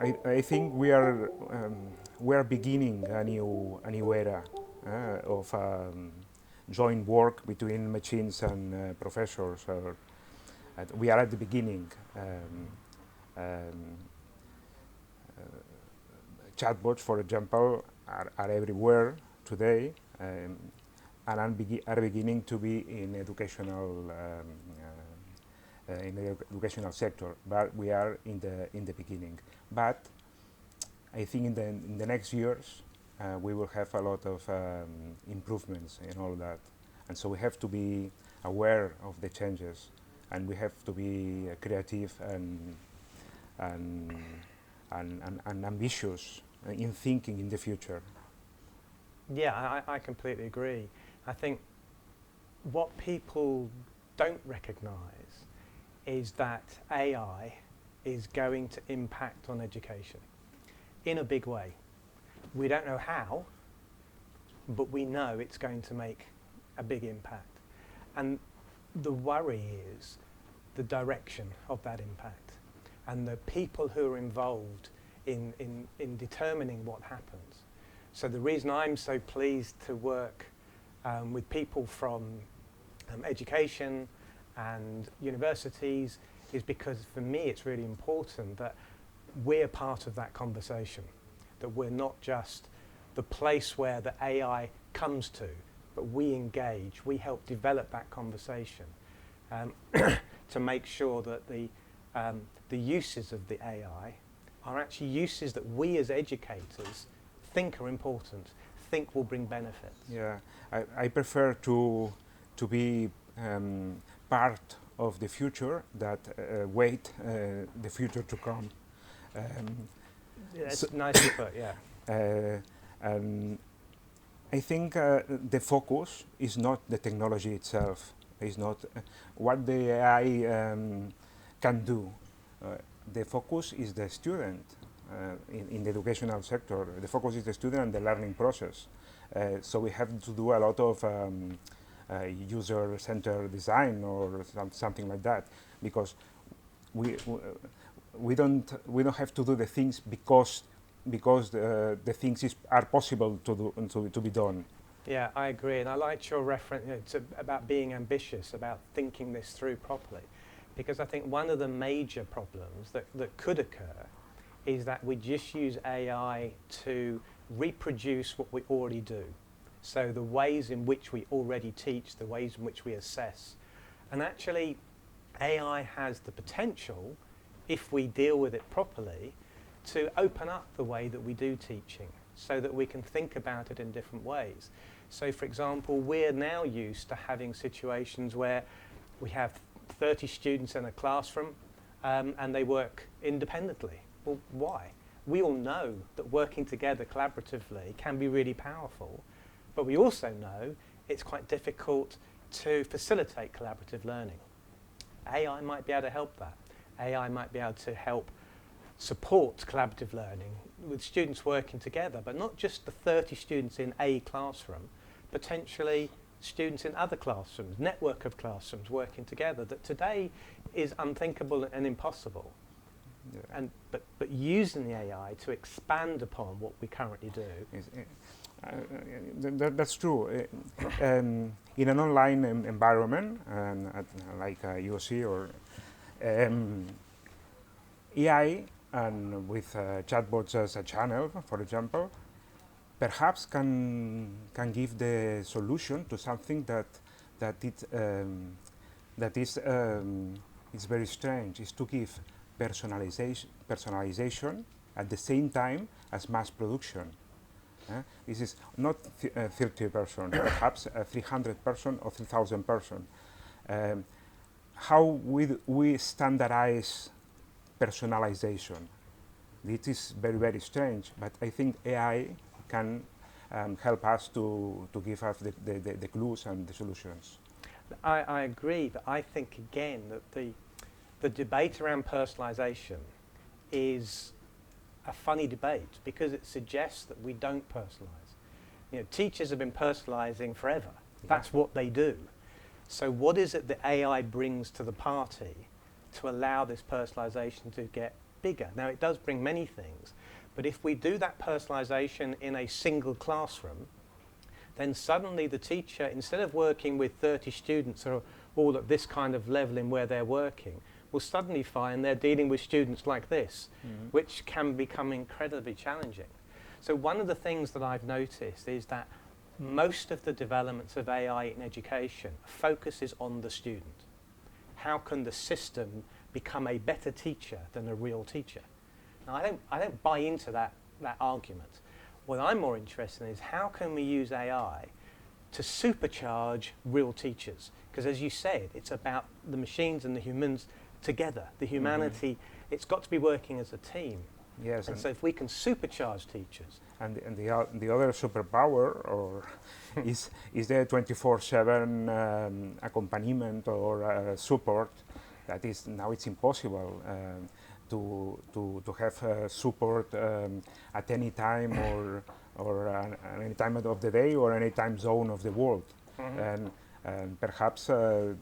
I think we are beginning a new era of joint work between machines and professors. We are at the beginning. Chatbots, for example, are everywhere today, and are beginning to be in the educational sector. But we are in the beginning. But I think in the next years we will have a lot of improvements in all that, and so we have to be aware of the changes, and we have to be creative and ambitious in thinking in the future. Yeah, I completely agree. I think what people don't recognise is that AI is going to impact on education in a big way. We don't know how, but we know it's going to make a big impact. And the worry is the direction of that impact and the people who are involved in determining what happens. So the reason I'm so pleased to work with people from education and universities is because for me it's really important that we're part of that conversation, that we're not just the place where the AI comes to, but we engage, we help develop that conversation to make sure that the uses of the AI are actually uses that we as educators think are important, think will bring benefits. Yeah, I prefer to be part of the future that wait the future to come. Yeah, that's nicely put, yeah. I think the focus is not the technology itself, is not what the AI can do. The focus is the student in the educational sector. The focus is the student and the learning process. So we have to do a lot of user-centered design or something like that, because we don't have to do the things because the things are possible to be done. Yeah, I agree, and I liked your reference about being ambitious, about thinking this through properly, because I think one of the major problems that could occur is that we just use AI to reproduce what we already do. So the ways in which we already teach, the ways in which we assess. And actually, AI has the potential, if we deal with it properly, to open up the way that we do teaching so that we can think about it in different ways. So for example, we're now used to having situations where we have 30 students in a classroom and they work independently. Well, why? We all know that working together collaboratively can be really powerful, but we also know it's quite difficult to facilitate collaborative learning. AI might be able to help that. AI might be able to help support collaborative learning with students working together, but not just the 30 students in a classroom, potentially students in other classrooms, network of classrooms working together that today is unthinkable and impossible. Yeah. But using the AI to expand upon what we currently do. That's true. In an online environment, like UOC or AI, and with chatbots as a channel, for example, perhaps can give the solution to something that is very strange. Is to give personalization at the same time as mass production. This is not 30 person, perhaps 300 person or 3,000 person. How we standardize personalization? This is very, very strange, but I think AI can help us to give us the clues and the solutions. I agree, but I think again that the debate around personalization is a funny debate because it suggests that we don't personalize. You know, teachers have been personalizing forever. Yeah. That's what they do. So what is it that AI brings to the party to allow this personalization to get bigger. Now, it does bring many things, but if we do that personalisation in a single classroom, then suddenly the teacher, instead of working with 30 students who are all at this kind of level in where they're working, will suddenly find they're dealing with students like this, which can become incredibly challenging. So one of the things that I've noticed is that most of the developments of AI in education focuses on the student. How can the system become a better teacher than a real teacher? Now, I don't buy into that argument. What I'm more interested in is how can we use AI to supercharge real teachers? Because as you said, it's about the machines and the humans together. The humanity, it's got to be working as a team. Yes, and so if we can supercharge teachers. And the other superpower is the 24/7 accompaniment or support. That is now it's impossible to have support at any time or any time of the day or any time zone of the world. And perhaps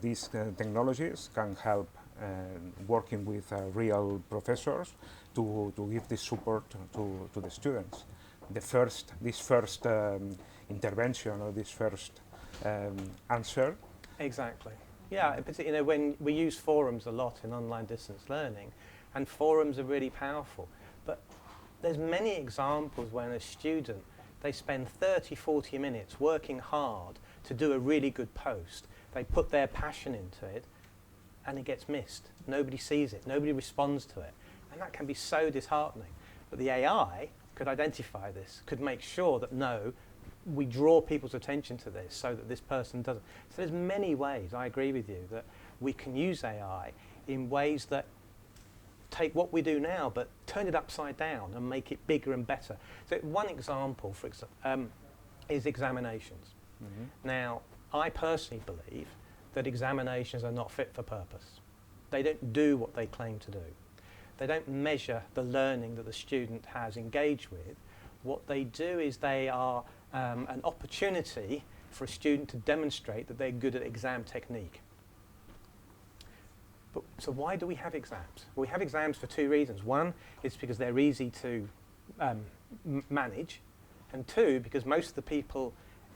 these technologies can help working with real professors to give this support to the students. This first intervention or this first answer. Exactly. Yeah, you know, when we use forums a lot in online distance learning, and forums are really powerful, but there's many examples when a student, they spend 30, 40 minutes working hard to do a really good post. They put their passion into it, and it gets missed. Nobody sees it, nobody responds to it, and that can be so disheartening. But the AI could identify this, could make sure that no, we draw people's attention to this so that this person doesn't. So there's many ways, I agree with you, that we can use AI in ways that take what we do now but turn it upside down and make it bigger and better. So one example, for example, is examinations. Now, I personally believe that examinations are not fit for purpose. They don't do what they claim to do. They don't measure the learning that the student has engaged with. What they do is they are an opportunity for a student to demonstrate that they're good at exam technique. But, so why do we have exams? Well, we have exams for two reasons. One is because they're easy to manage, and two, because most of the people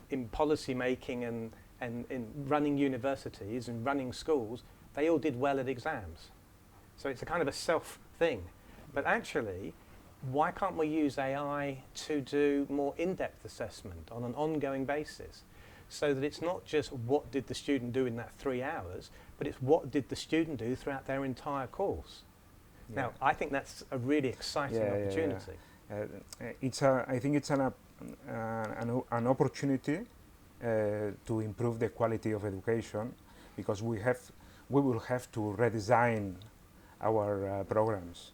in policy making and in running universities and running schools, they all did well at exams. So it's a kind of a self thing. But actually, why can't we use AI to do more in-depth assessment on an ongoing basis, so that it's not just what did the student do in that 3 hours, but it's what did the student do throughout their entire course. Yeah. Now, I think that's a really exciting opportunity. I think it's an opportunity to improve the quality of education, because we will have to redesign our programs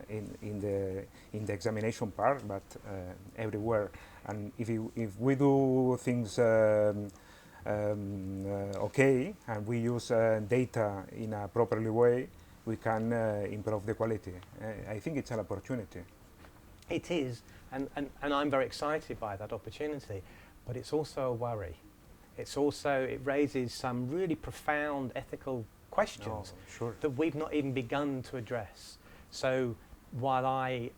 in the examination part, but everywhere. And if we do things okay, and we use data in a properly way, we can improve the quality. I think it's an opportunity. It is, and I'm very excited by that opportunity, but it's also a worry. It raises some really profound ethical questions that we've not even begun to address. So while I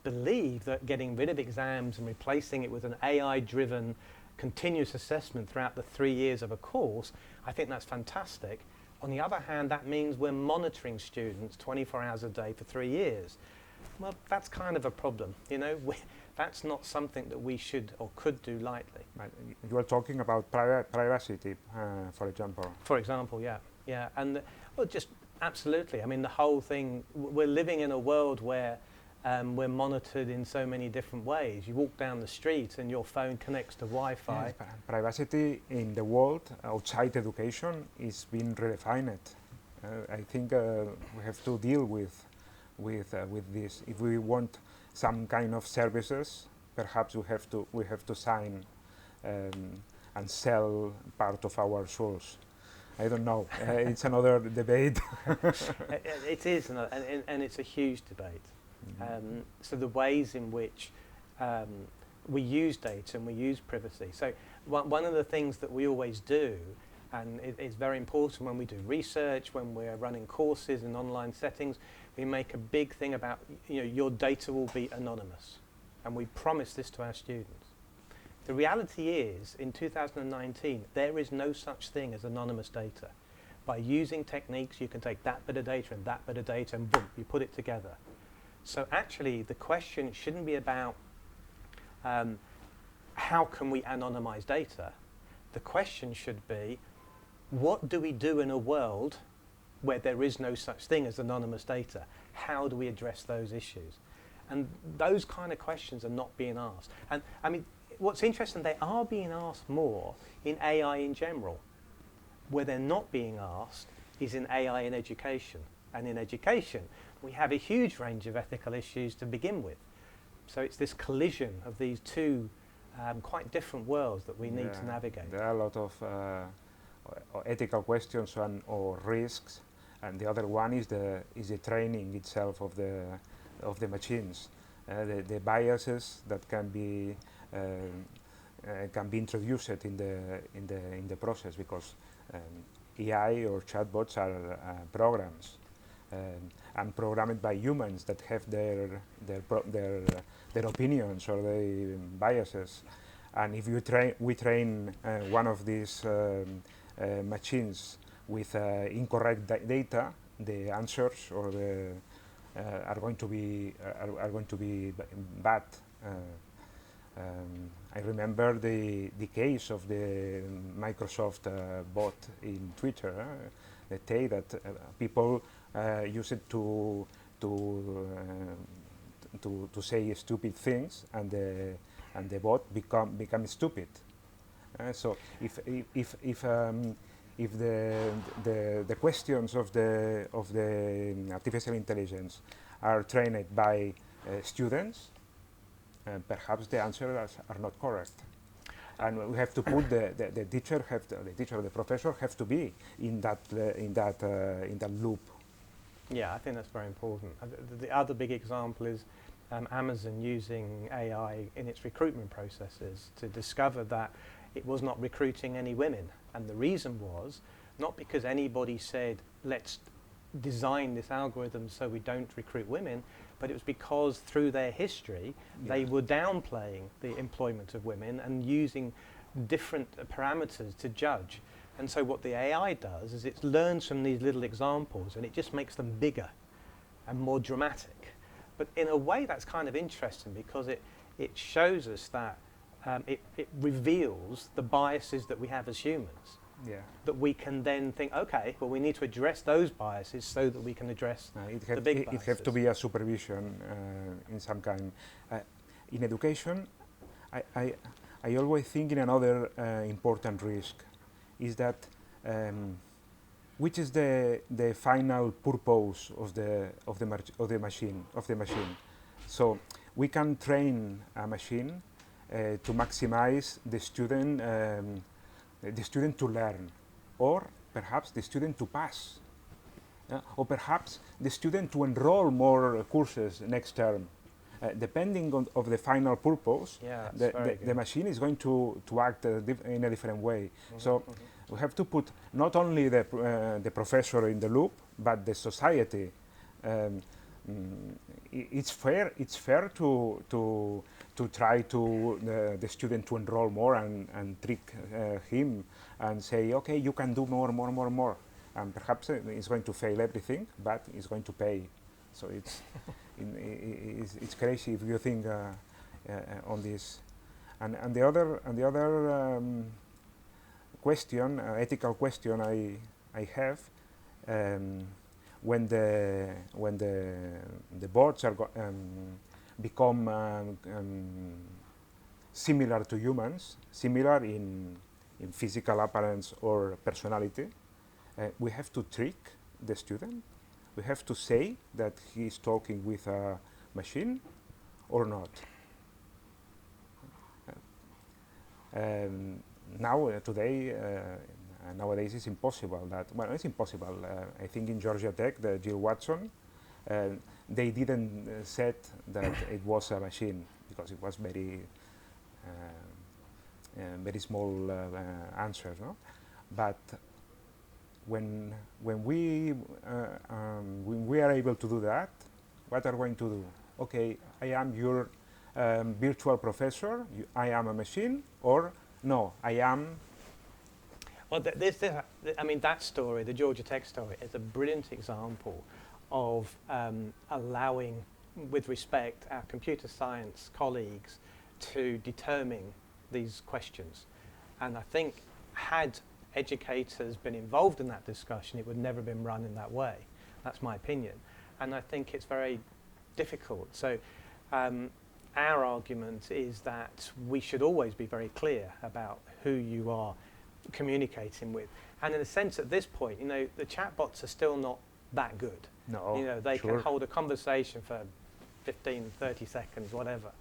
believe that getting rid of exams and replacing it with an AI-driven continuous assessment throughout the 3 years of a course, I think that's fantastic. On the other hand, that means we're monitoring students 24 hours a day for 3 years. Well, that's kind of a problem, you know. That's not something that we should or could do lightly. You are talking about privacy, for example. For example, yeah, and well, just absolutely. I mean, the whole thing. We're living in a world where we're monitored in so many different ways. You walk down the street and your phone connects to Wi-Fi. Yes, privacy in the world outside education is being redefined. I think we have to deal with this. If we want some kind of services, perhaps we have to sign and sell part of our souls. I don't know. It's another debate. It is, and it's a huge debate. So the ways in which we use data and we use privacy. So one of the things that we always do And it's very important when we do research, when we're running courses in online settings, we make a big thing about, your data will be anonymous. And we promise this to our students. The reality is, in 2019, there is no such thing as anonymous data. By using techniques, you can take that bit of data and that bit of data and boom, you put it together. So actually, the question shouldn't be about how can we anonymize data. The question should be, what do we do in a world where there is no such thing as anonymous data? How do we address those issues? And those kind of questions are not being asked. And I mean, what's interesting, they are being asked more in AI in general. Where they're not being asked is in AI in education. And in education, we have a huge range of ethical issues to begin with. So it's this collision of these two quite different worlds that we need to navigate. There are a lot of ethical questions or risks, and the other one is the training itself of the machines, the biases that can be introduced in the process, because AI or chatbots are programs and programmed by humans that have their opinions or their biases. And if we train one of these machines with incorrect data, the answers or are going to be bad. I remember the case of the Microsoft bot in Twitter. They say that people use it to say stupid things, and the bot becomes stupid. So if the questions of the artificial intelligence are trained by students, perhaps the answers are not correct, and we have to put the professor have to be in that loop. Yeah, I think that's very important. The other big example is Amazon using AI in its recruitment processes to discover that it was not recruiting any women, and the reason was not because anybody said let's design this algorithm so we don't recruit women, but it was because through their history they were downplaying the employment of women and using different parameters to judge. And so what the AI does is it learns from these little examples and it just makes them bigger and more dramatic. But in a way that's kind of interesting, because it shows us that it reveals the biases that we have as humans. Yeah. That we can then think, okay, well, we need to address those biases so that we can address the big biases. It has to be a supervision in some kind. In education, I always think in another important risk is that which is the final purpose of the machine. So we can train a machine to maximize the student to learn, or perhaps the student to pass, or perhaps the student to enroll more courses next term. Depending on the final purpose, the machine is going to act in a different way. So we have to put not only the professor in the loop, but the society. It's fair to try to the student to enroll more and trick him and say, okay, you can do more, and perhaps it's going to fail everything, but it's going to pay. So it's crazy if you think on this. And the other question, ethical question I have, when the boards are become similar to humans, similar in physical appearance or personality, we have to trick the student. We have to say that he is talking with a machine or not. Nowadays it's impossible that, well, it's impossible. I think in Georgia Tech, the Jill Watson, they didn't said that it was a machine because it was very small answers, no? But when we are able to do that, what are we going to do? Okay, I am your virtual professor. I am a machine, or no, I am. Well, I mean, that story, the Georgia Tech story, is a brilliant example of allowing, with respect, our computer science colleagues to determine these questions. And I think had educators been involved in that discussion, it would never have been run in that way. That's my opinion. And I think it's very difficult. So our argument is that we should always be very clear about who you are communicating with. And in a sense, at this point, you know, the chatbots are still not that good. No, you know, they sure. can hold a conversation for 15, 30 seconds, whatever.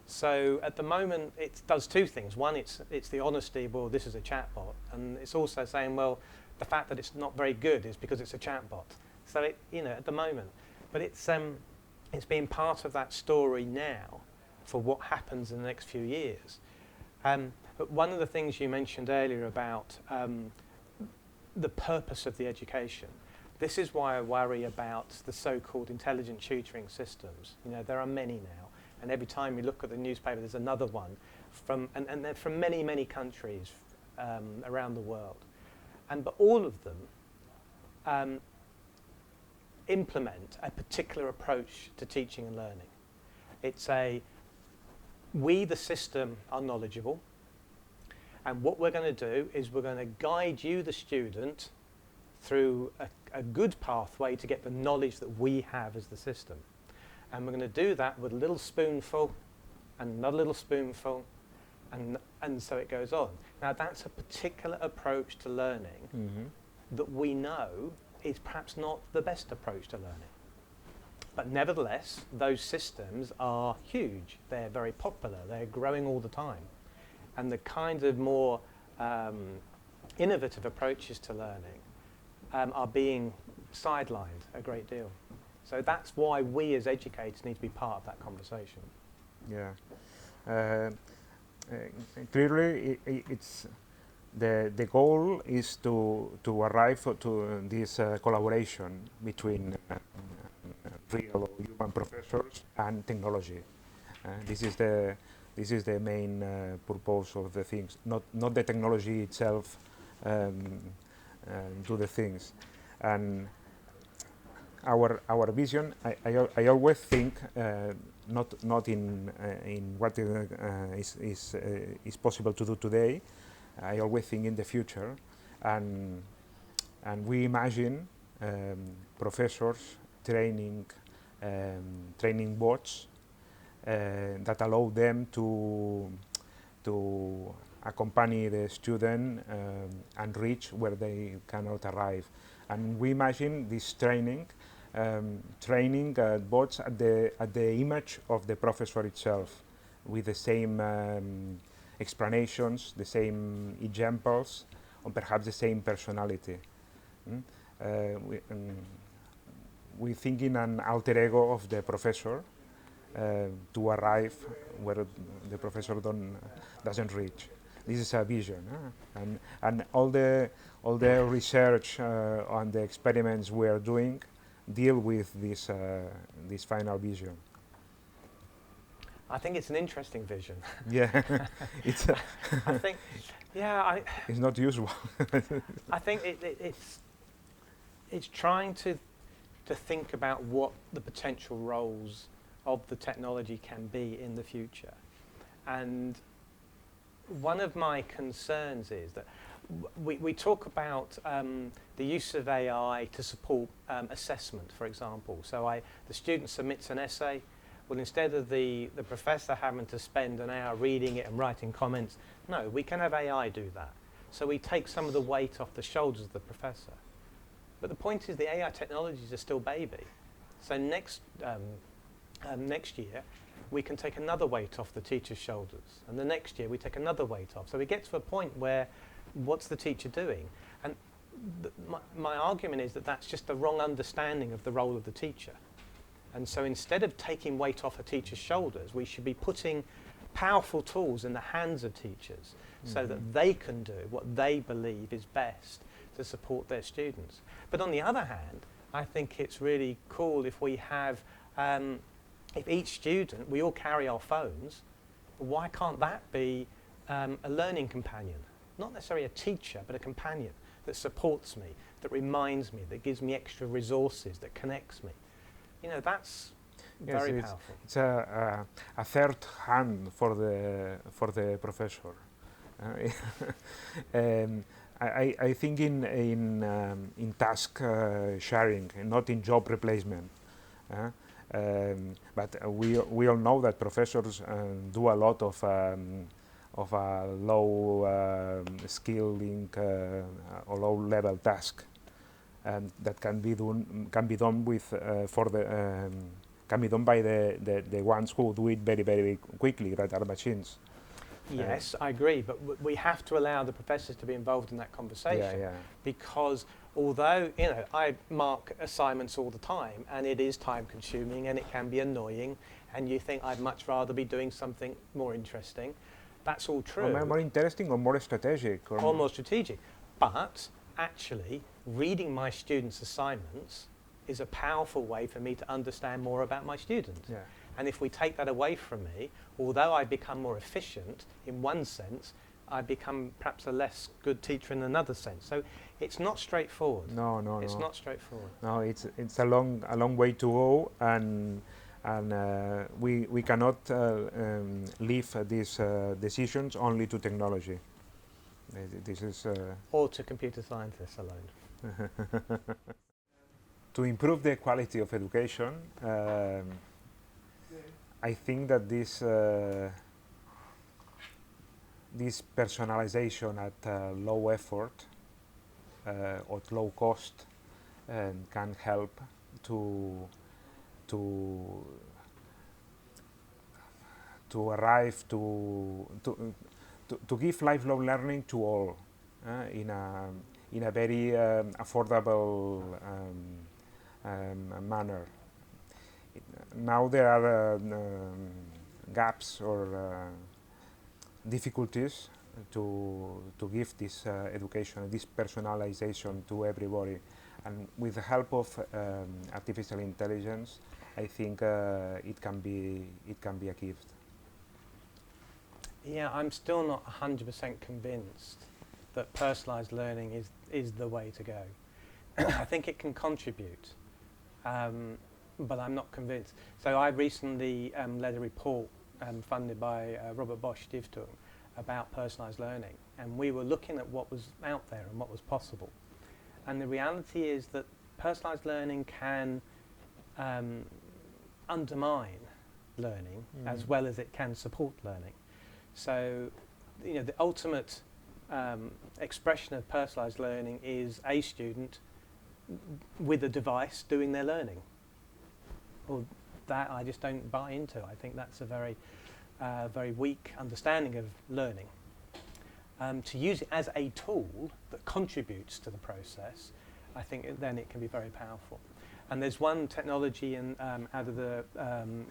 So at the moment, it does two things. One, it's the honesty, well, this is a chatbot. And it's also saying, well, the fact that it's not very good is because it's a chatbot. So, it, you know, at the moment. But it's being part of that story now for what happens in the next few years. But one of the things you mentioned earlier about the purpose of the education, this is why I worry about the so-called intelligent tutoring systems. You know, there are many now, and every time you look at the newspaper, there's another one from, and they're from many, many countries around the world. But all of them implement a particular approach to teaching and learning. It's we, the system, are knowledgeable, and what we're going to do is we're going to guide you, the student, through a good pathway to get the knowledge that we have as the system. And we're going to do that with a little spoonful and another little spoonful, and so it goes on. Now that's a particular approach to learning that we know is perhaps not the best approach to learning. But nevertheless, those systems are huge. They're very popular. They're growing all the time. And the kind of more innovative approaches to learning are being sidelined a great deal. So that's why we as educators need to be part of that conversation. Yeah. Clearly, it's the goal is to arrive to this collaboration between real human professors and technology. This is the main purpose of the things. Not the technology itself do the things. And our vision, I always think not in what is possible to do today. I always think in the future, and we imagine professors training bots that allow them to accompany the student and reach where they cannot arrive. And we imagine this training bots at the image of the professor itself, with the same explanations, the same examples, or perhaps the same personality. We think in an alter ego of the professor to arrive where the professor doesn't reach. This is a vision, and all the research on the experiments we are doing deal with this final vision. I think it's an interesting vision. Yeah, it's. I think, yeah, it's not usual. I think it's trying to think about what the potential roles of the technology can be in the future. And one of my concerns is that we talk about the use of AI to support assessment, for example. So the student submits an essay. Well, instead of the professor having to spend an hour reading it and writing comments, no, we can have AI do that. So we take some of the weight off the shoulders of the professor. But the point is the AI technologies are still baby. So next year, we can take another weight off the teacher's shoulders. And the next year, we take another weight off. So we get to a point where, what's the teacher doing? And my argument is that that's just the wrong understanding of the role of the teacher. And so instead of taking weight off a teacher's shoulders, we should be putting powerful tools in the hands of teachers so that they can do what they believe is best to support their students. But on the other hand, I think it's really cool if we have, if each student, we all carry our phones, why can't that be a learning companion? Not necessarily a teacher, but a companion that supports me, that reminds me, that gives me extra resources, that connects me. You know, that's very powerful. It's a third hand for the professor. I think in task sharing, not in job replacement. But we all know that professors do a lot of low skilling or low level task that can be done with can be done by the ones who do it very quickly, that are machines. Yes, I agree, but we have to allow the professors to be involved in that conversation, because although, you know, I mark assignments all the time and it is time consuming and it can be annoying and you think I'd much rather be doing something more interesting, that's all true. Or more interesting or more strategic. Or more strategic. But actually, reading my students' assignments is a powerful way for me to understand more about my students. Yeah. And if we take that away from me, although I become more efficient in one sense, I become perhaps a less good teacher in another sense. So it's not straightforward. No. It's not straightforward. No, it's a long way to go, and we cannot leave these decisions only to technology. This is or to computer scientists alone. To improve the quality of education, I think that this personalization at low effort or at low cost can help to arrive to give lifelong learning to all in a very affordable manner. Now there are gaps or difficulties to give this education, this personalization to everybody, and with the help of artificial intelligence, I think it can be achieved. Yeah, I'm still not 100% convinced that personalised learning is the way to go. I think it can contribute, but I'm not convinced. So I recently led a report funded by Robert Bosch Stiftung about personalised learning, and we were looking at what was out there and what was possible. And the reality is that personalised learning can undermine learning as well as it can support learning. So, you know, the ultimate expression of personalised learning is a student with a device doing their learning. Well, that I just don't buy into. I think that's a very weak understanding of learning. To use it as a tool that contributes to the process, I think then it can be very powerful. And there's one technology in the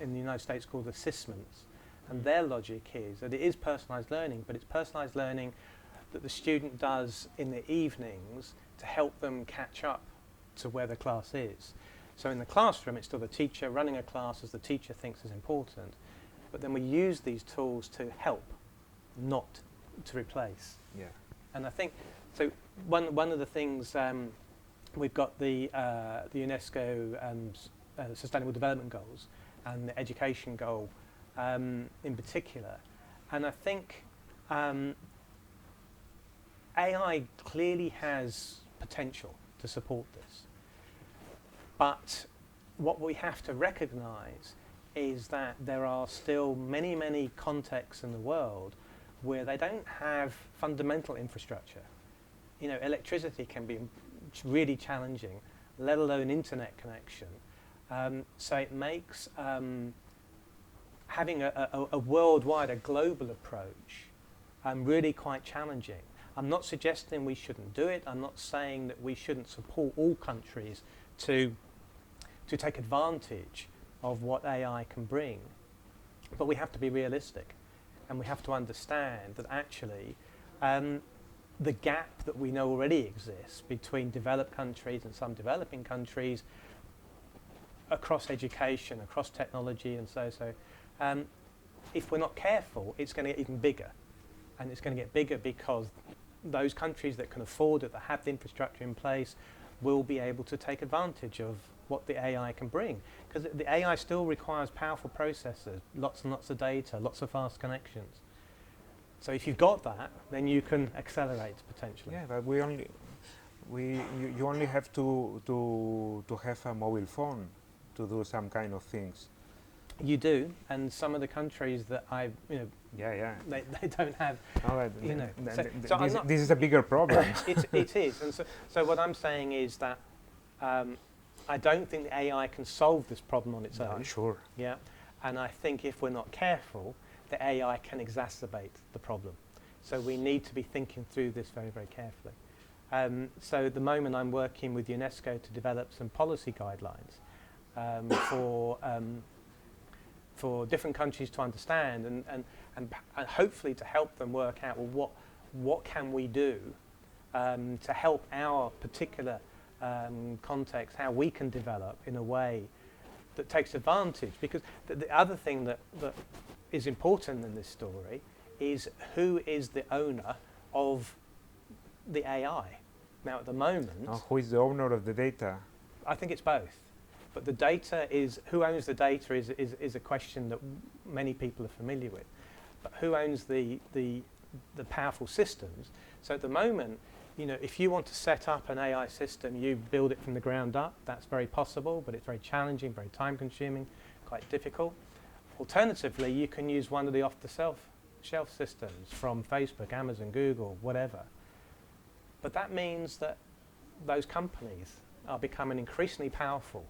United States called assessments, and their logic is that it is personalised learning, but it's personalised learning that the student does in the evenings to help them catch up to where the class is. So in the classroom, it's still the teacher running a class as the teacher thinks is important, but then we use these tools to help, not to replace. Yeah. And I think, so one of the things, we've got the UNESCO Sustainable Development Goals and the education goal in particular. And I think AI clearly has potential to support this. But what we have to recognise is that there are still many contexts in the world where they don't have fundamental infrastructure. You know, electricity can be really challenging, let alone internet connection. So it makes having a worldwide, a global approach really quite challenging. I'm not suggesting we shouldn't do it. I'm not saying that we shouldn't support all countries to take advantage of what AI can bring. But we have to be realistic. and we have to understand that actually the gap that we know already exists between developed countries and some developing countries across education, across technology and so, if we're not careful, it's going to get even bigger. And it's going to get bigger because those countries that can afford it, that have the infrastructure in place, will be able to take advantage of what the AI can bring. Because the AI still requires powerful processors, lots and lots of data, lots of fast connections. So if you've got that, then you can accelerate potentially. Yeah, but you only have to have a mobile phone to do some kind of things. You do, and some of the countries that they don't have, this is a bigger problem. It is, and so what I'm saying is that I don't think the AI can solve this problem on its own. Sure. Yeah, and I think if we're not careful, the AI can exacerbate the problem. So we need to be thinking through this very, very carefully. So at the moment I'm working with UNESCO to develop some policy guidelines for different countries to understand and hopefully to help them work out, well, what can we do to help our particular context, how we can develop in a way that takes advantage. Because the other thing that is important in this story is who is the owner of the AI. Now at the moment... who is the owner of the data? I think it's both. But the data is, who owns the data is a question that many people are familiar with. But who owns the powerful systems? So at the moment, if you want to set up an AI system, you build it from the ground up. That's very possible, but it's very challenging, very time consuming, quite difficult. Alternatively, you can use one of the off-the-shelf systems from Facebook, Amazon, Google, whatever. But that means that those companies are becoming increasingly powerful.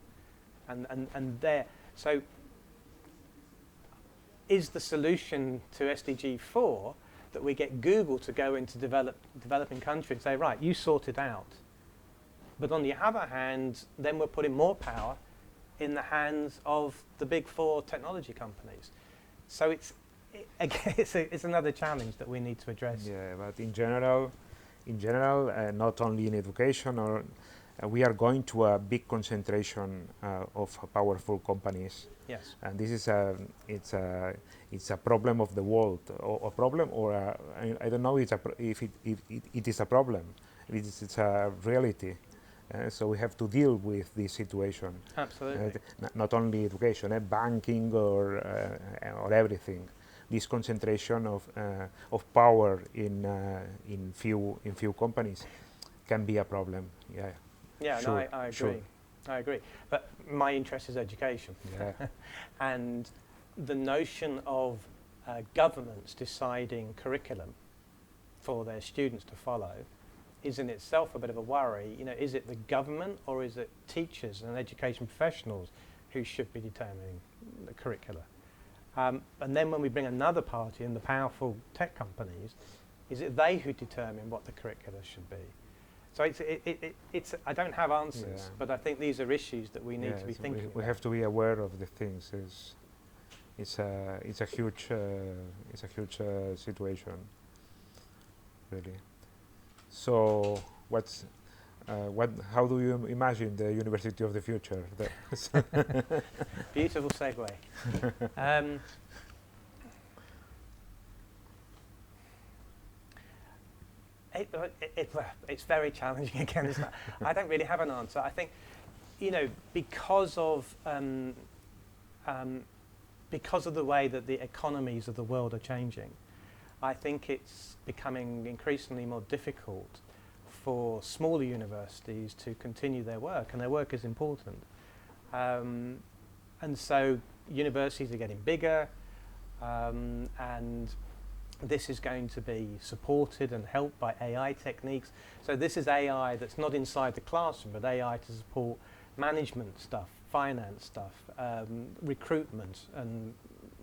And there, so is the solution to SDG 4 that we get Google to go into developing countries and say, right, you sort it out. But on the other hand, then we're putting more power in the hands of the big 4 technology companies. So it's another challenge that we need to address. Yeah, but in general, not only in education, we are going to a big concentration of powerful companies. Yes. And this is it's a problem of the world, or a problem, or I don't know if it is a problem. It's a reality. So we have to deal with this situation. Absolutely. Not only education, banking, or everything. This concentration of power in few companies can be a problem. Yeah. Yeah, sure, no, I agree. Sure. I agree. But my interest is education. Yeah. And the notion of governments deciding curriculum for their students to follow is in itself a bit of a worry. Is it the government or is it teachers and education professionals who should be determining the curricula? And then when we bring another party in, the powerful tech companies, is it they who determine what the curricula should be? So it's I don't have answers, but I think these are issues that we need to be thinking about. We have to be aware of the things. It's a huge situation, really. So how do you imagine the university of the future? Beautiful segue. It's very challenging again, isn't it? I don't really have an answer. I think, because of the way that the economies of the world are changing, I think it's becoming increasingly more difficult for smaller universities to continue their work, and their work is important. And so universities are getting bigger, and this is going to be supported and helped by AI techniques. So this is AI that's not inside the classroom, but AI to support management stuff, finance stuff, recruitment, and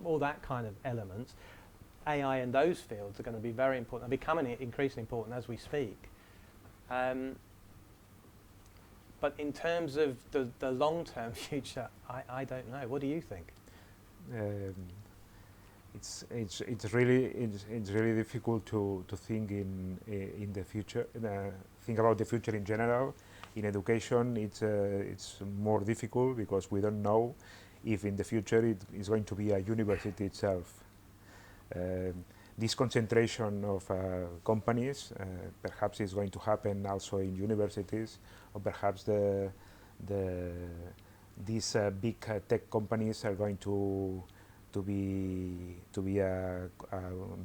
all that kind of elements. AI in those fields are going to be very important, and becoming increasingly important as we speak. But in terms of the long-term future, I don't know. What do you think? it's really difficult to think in the future. Think about the future in general. In education, it's more difficult because we don't know if in the future it is going to be a university itself. This concentration of companies perhaps is going to happen also in universities, or perhaps these big tech companies are going to be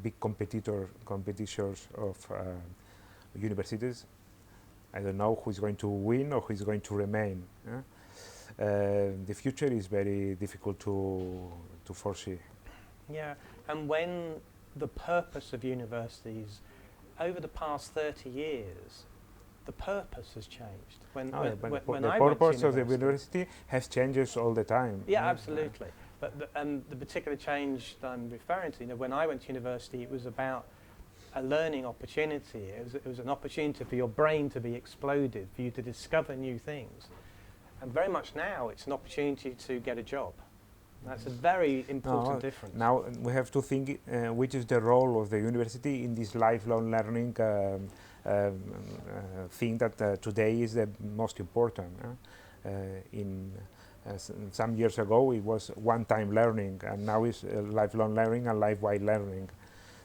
big competitors of universities. I don't know who is going to win or who is going to remain. The future is very difficult to foresee. Yeah, and when the purpose of universities, over the past 30 years, the purpose has changed. The purpose of the university has changes all the time. Yeah, absolutely. But the particular change that I'm referring to, when I went to university, it was about a learning opportunity. It was an opportunity for your brain to be exploded, for you to discover new things. And very much now, it's an opportunity to get a job. That's a very important difference. Now we have to think which is the role of the university in this lifelong learning thing that today is the most important. Some years ago it was one-time learning, and now it's lifelong learning and life-wide learning.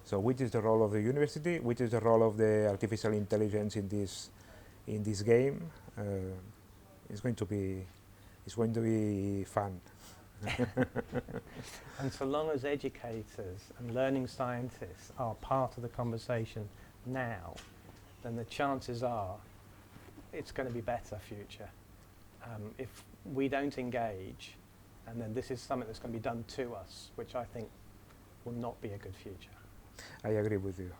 So which is the role of the university? Which is the role of the artificial intelligence in this game? It's going to be fun. And so long as educators and learning scientists are part of the conversation now, then the chances are it's going to be better future. If we don't engage, and then this is something that's going to be done to us, which I think will not be a good future. I agree with you.